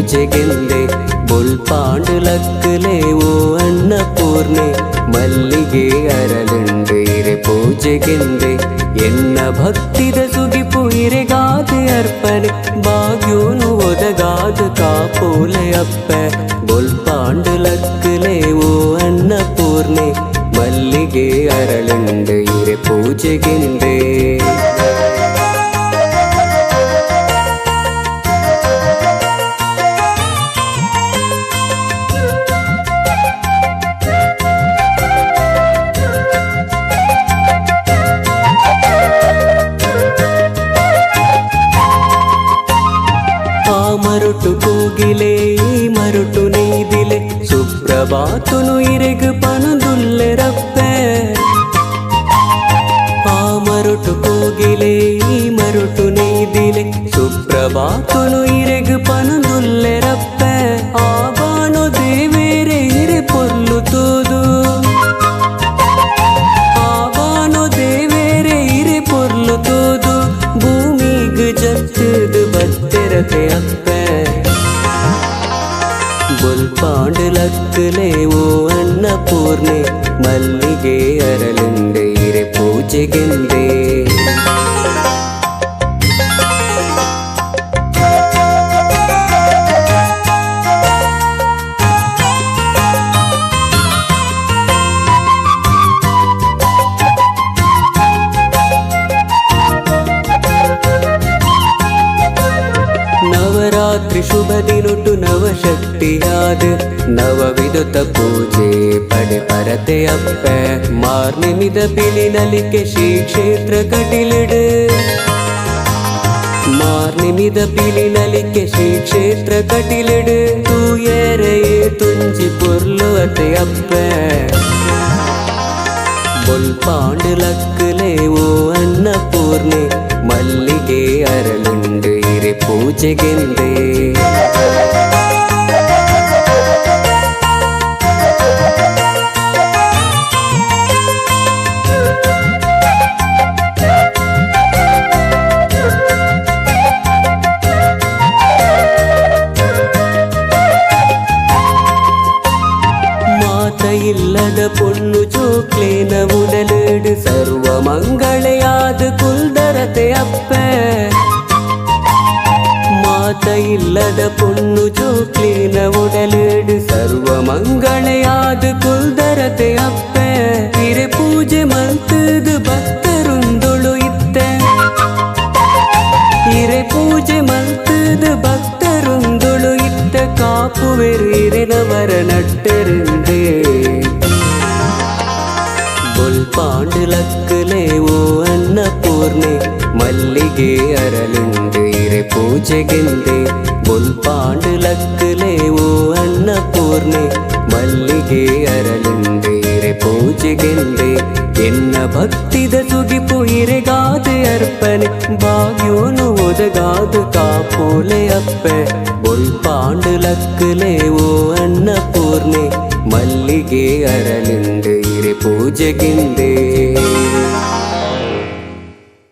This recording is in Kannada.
ಪೂಜೆಗೆಂದೆ ಬೊಲ್ಪಾಂಡುಲಕ್ಕಲೆ ಓ ಅನ್ನಪೂರ್ಣೆ ಮಲ್ಲಿಗೆ ಅರಳುಂಡು ಇರೆ ಪೂಜೆಗೆಂದೆ ಎನ್ನ ಭಕ್ತಿದ ಸುಗಿಪು ಇರೆಗಾದೆ ಅರ್ಪಣೆ ಭಾಗ್ಯೋನು ಒದಗಾದ ಕಾಪೋಲೆ ಅಪ್ಪೆ ಬೊಲ್ಪಾಂಡುಲಕ್ಕಲೆ ಓ ಅನ್ನಪೂರ್ಣೆ ಮಲ್ಲಿಗೆ ಅರಳುಂಡು ಇರೆ ಪೂಜೆಗೆಂದೆ మరుటు కోగిలే ఈ మరుటు నీదిలే సుప్రభాతును ఇరెగు పనుదుల్లె రప్పే ఆ మరుటు కోగిలే ఈ మరుటు నీదిలే సుప్రభాతును ఇరెగు పనుదుల్లె రప్పే ఆ బాను దేవేరే ఇరె పొర్లుతూదు ఆ బాను దేవేరే ఇరె పొర్లుతూదు ಭೂಮಿಗೆ ಜತ್ತದು ಬತ್ತೆರತೆ ಅಪ್ಪೆ ಬೊಲ್ಪಾಂಡುಲಕ್ಕಲೆ ಓ ಅನ್ನಪೂರ್ಣೆ ಮಲ್ಲಿಗೆ ಅರಳುಂಡು ಇರೆ ಪೂಜೆಗೆಂದೆ ನವರಾತ್ರಿ ಶುಭ ದಿನುಟು ನವಶಕ್ತಿಯಾದ ನವವಿಧುತ ಪೂಜೆ ಪಡೆ ಪರತೆ ಅಪ್ಪೆ ಮಾರ್ನಿಮಿದ ಪಿಲಿನಲಿಕೆ ಶ್ರೀ ಕ್ಷೇತ್ರ ಕಟಿಲಿಡು ಮಾರ್ನಿಮಿದ ಪಿಲಿನಲಿಕೆ ಶ್ರೀ ಕ್ಷೇತ್ರ ಕಟಿಲಿಡು ತೂಯರೆಯೇ ತುಂಜಿ ಪೊರ್ಲು ಅತೆ ಅಪ್ಪೆ ಬೊಲ್ಪಾಂಡುಲಕ್ಕಲೆ ಓ ಅನ್ನಪೂರ್ಣೆ ಮಲ್ಲಿಗೆ ಅರಳುಂಡು ಇರೆ ಪೂಜೆಗೆಂದೆ ಇಲ್ಲದ ಪೊಣ್ಣು ಚೋಕ್ಲೇನ ಉಡಲೇಡು ಸರ್ವ ಮಂಗಳೆಯಾದ ಕುಲ್ದರತೆ ಅಪ್ಪೆ ಮಾತ ಇಲ್ಲದ ಪೊಣ್ಣು ಚೋಕ್ಲೇನ ಉಡಲೇಡು ಸರ್ವ ಮಂಗಳೆಯಾದ ಕುಲ್ದರತೆ ಅಪ್ಪೆ ಇರೆ ಪೂಜೆ ಮಲ್ತದು ಭಕ್ತರುಂದುಳು ಇತ್ತೆ ಇರೆ ಪೂಜೆ ಮಲ್ತದು ಭಕ್ತರುಂದುಳು ಇತ್ತ ಕಾಪುವೆರಿರೆನವರ ನಟ್ಟರಿಂದೆ ಬೊಲ್ಪಾಂಡುಲಕ್ಕಲೆ ಓ ಅನ್ನಪೂರ್ಣೆ ಮಲ್ಲಿಗೆ ಅರಳುಂಡು ಇರೆ ಪೂಜೆಗೆಂದೆ ಬೊಲ್ಪಾಂಡುಲಕ್ಕಲೆ ಓ ಅನ್ನಪೂರ್ಣೆ ಮಲ್ಲಿಗೆ ಅರಳುಂಡು ಇರೆ ಪೂಜೆಗೆಂದೆ ಎನ್ನ ಭಕ್ತಿದ ಸುಗಿಪು ಇರೆಗಾದೆ ಅರ್ಪಣೆ ಭಾಗ್ಯೋನು ಒದಗಾದ ಕಾಪೋಲೆ ಅಪ್ಪೆ ಬೊಲ್ಪಾಂಡುಲಕ್ಕಲೆ ಓ ಅನ್ನಪೂರ್ಣೆ ಮಲ್ಲಿಗೆ ಅರಳುಂಡು ಇರೆ ಪೂಜೆಗೆಂದೆ